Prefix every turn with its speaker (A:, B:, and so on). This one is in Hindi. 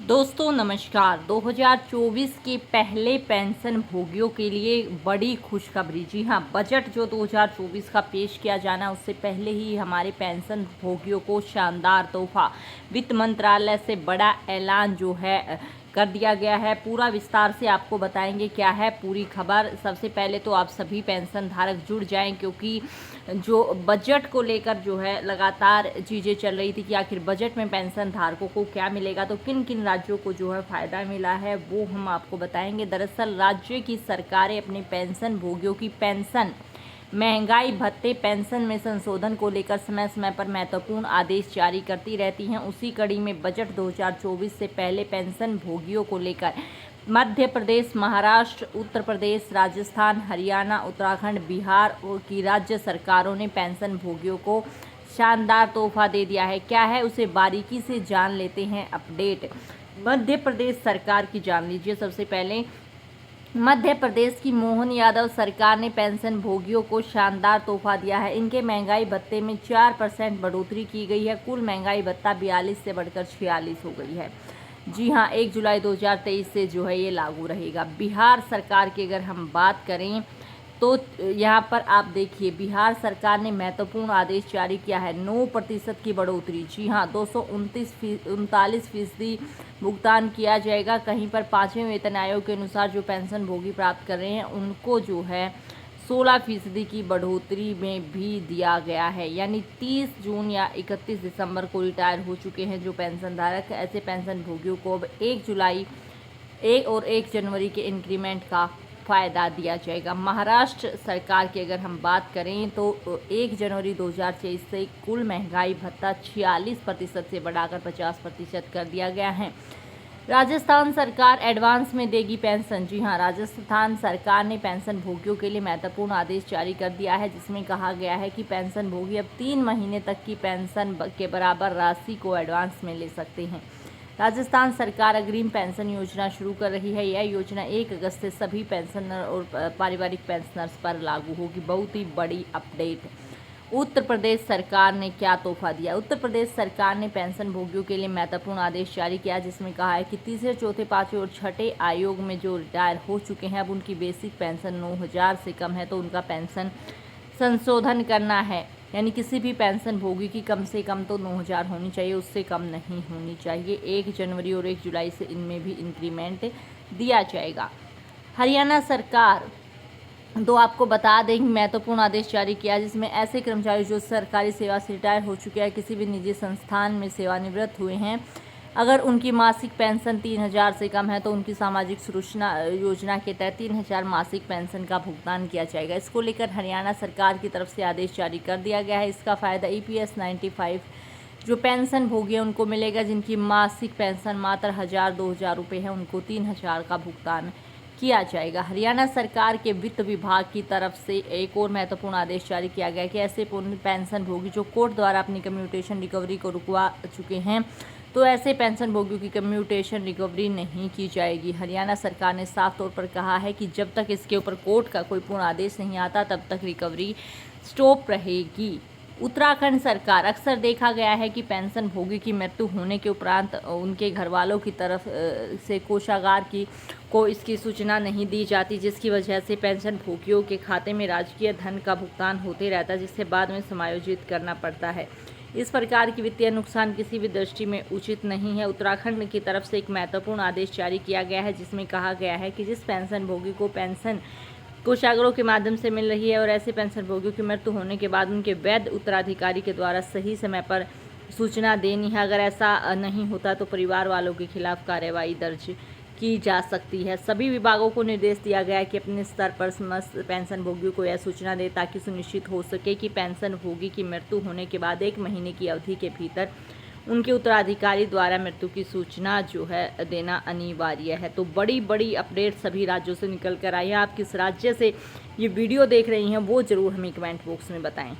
A: दोस्तों नमस्कार। 2024 के पहले पेंशन भोगियों के लिए बड़ी खुशखबरी। जी हाँ, बजट जो 2024 का पेश किया जाना उससे पहले ही हमारे पेंशन भोगियों को शानदार तोहफा। वित्त मंत्रालय से बड़ा ऐलान जो है कर दिया गया है। पूरा विस्तार से आपको बताएंगे क्या है पूरी खबर। सबसे पहले तो आप सभी पेंशन धारक जुड़ जाएं, क्योंकि जो बजट को लेकर जो है लगातार चीज़ें चल रही थी कि आखिर बजट में पेंशन धारकों को क्या मिलेगा, तो किन किन राज्यों को जो है फ़ायदा मिला है वो हम आपको बताएंगे। दरअसल राज्य की सरकारें अपने पेंशन भोगियों की पेंशन, महंगाई भत्ते, पेंशन में संशोधन को लेकर समय समय पर महत्वपूर्ण आदेश जारी करती रहती हैं। उसी कड़ी में बजट 2024 से पहले पेंशन भोगियों को लेकर मध्य प्रदेश, महाराष्ट्र, उत्तर प्रदेश, राजस्थान, हरियाणा, उत्तराखंड, बिहार की राज्य सरकारों ने पेंशन भोगियों को शानदार तोहफा दे दिया है। क्या है उसे बारीकी से जान लेते हैं। अपडेट मध्य प्रदेश सरकार की जान लीजिए। सबसे पहले मध्य प्रदेश की मोहन यादव सरकार ने पेंशन भोगियों को शानदार तोहफा दिया है। इनके महंगाई भत्ते में 4% बढ़ोतरी की गई है। कुल महंगाई भत्ता 42 से बढ़कर 46 हो गई है। जी हाँ, 1 जुलाई 2023 से जो है ये लागू रहेगा। बिहार सरकार की अगर हम बात करें तो यहाँ पर आप देखिए, बिहार सरकार ने महत्वपूर्ण आदेश जारी किया है। 9% की बढ़ोतरी। जी हाँ, 239% भुगतान किया जाएगा। कहीं पर 5वें वेतन आयोग के अनुसार जो पेंशन भोगी प्राप्त कर रहे हैं उनको जो है 16% की बढ़ोतरी में भी दिया गया है। यानी 30 जून या 31 दिसंबर को रिटायर हो चुके हैं जो पेंशन धारक, ऐसे पेंशन भोगियों को अब 1 जुलाई 1 जनवरी के इंक्रीमेंट का फ़ायदा दिया जाएगा। महाराष्ट्र सरकार की अगर हम बात करें तो 1 जनवरी 2023 से कुल महंगाई भत्ता 46% से बढ़ाकर 50% कर दिया गया है। राजस्थान सरकार एडवांस में देगी पेंशन। जी हाँ, राजस्थान सरकार ने पेंशन भोगियों के लिए महत्वपूर्ण आदेश जारी कर दिया है, जिसमें कहा गया है कि पेंशन भोगी अब 3 महीने तक की पेंशन के बराबर राशि को एडवांस में ले सकते हैं। राजस्थान सरकार अग्रिम पेंशन योजना शुरू कर रही है। यह योजना 1 अगस्त से सभी पेंशनर और पारिवारिक पेंशनर्स पर लागू होगी। बहुत ही बड़ी अपडेट। उत्तर प्रदेश सरकार ने क्या तोहफा दिया। उत्तर प्रदेश सरकार ने पेंशन भोगियों के लिए महत्वपूर्ण आदेश जारी किया, जिसमें कहा है कि तीसरे, चौथे, पाँचवें और छठे आयोग में जो रिटायर हो चुके हैं अब उनकी बेसिक पेंशन 9,000 से कम है तो उनका पेंशन संशोधन करना है। यानी किसी भी पेंशन भोगी की कम से कम तो 9,000 होनी चाहिए, उससे कम नहीं होनी चाहिए। 1 जनवरी और 1 जुलाई से इनमें भी इंक्रीमेंट दिया जाएगा। हरियाणा सरकार तो आपको बता दें महत्वपूर्ण आदेश जारी किया, जिसमें ऐसे कर्मचारी जो सरकारी सेवा से रिटायर हो चुके हैं, किसी भी निजी संस्थान में सेवानिवृत्त हुए हैं, अगर उनकी मासिक पेंशन 3,000 से कम है तो उनकी सामाजिक सुरक्षा योजना के तहत 3,000 मासिक पेंशन का भुगतान किया जाएगा। इसको लेकर हरियाणा सरकार की तरफ से आदेश जारी कर दिया गया है। इसका फ़ायदा EPS 95 जो पेंशन भोगी हैं उनको मिलेगा, जिनकी मासिक पेंशन मात्र 1,000-2,000 रुपये है, उनको 3,000 का भुगतान किया जाएगा। हरियाणा सरकार के वित्त विभाग की तरफ से एक और महत्वपूर्ण आदेश जारी किया गया कि ऐसे पेंशन भोगी जो कोर्ट द्वारा अपनी कम्यूटेशन रिकवरी को रुकवा चुके हैं तो ऐसे पेंशन भोगियों की कम्यूटेशन रिकवरी नहीं की जाएगी। हरियाणा सरकार ने साफ तौर पर कहा है कि जब तक इसके ऊपर कोर्ट का कोई पूर्ण आदेश नहीं आता तब तक रिकवरी स्टॉप रहेगी। उत्तराखंड सरकार, अक्सर देखा गया है कि पेंशन भोगी की मृत्यु होने के उपरांत उनके घर वालों की तरफ से कोषागार को इसकी सूचना नहीं दी जाती, जिसकी वजह से पेंशन भोगियों के खाते में राजकीय धन का भुगतान होते रहता है, जिससे बाद में समायोजित करना पड़ता है। इस प्रकार की वित्तीय नुकसान किसी भी दृष्टि में उचित नहीं है। उत्तराखंड की तरफ से एक महत्वपूर्ण आदेश जारी किया गया है, जिसमें कहा गया है कि जिस पेंशन भोगी को पेंशन कोषागारों के माध्यम से मिल रही है और ऐसे पेंशन भोगियों की मृत्यु होने के बाद उनके वैध उत्तराधिकारी के द्वारा सही समय पर सूचना देनी है। अगर ऐसा नहीं होता तो परिवार वालों के खिलाफ कार्रवाई दर्ज की जा सकती है। सभी विभागों को निर्देश दिया गया है कि अपने स्तर पर समस्त पेंशन भोगियों को यह सूचना दे ताकि सुनिश्चित हो सके कि पेंशन भोगी की मृत्यु होने के बाद 1 महीने की अवधि के भीतर उनके उत्तराधिकारी द्वारा मृत्यु की सूचना जो है देना अनिवार्य है। तो बड़ी बड़ी अपडेट सभी राज्यों से निकल कर आई है। आप किस राज्य से ये वीडियो देख रही हैं वो ज़रूर हमें कमेंट बॉक्स में बताएं।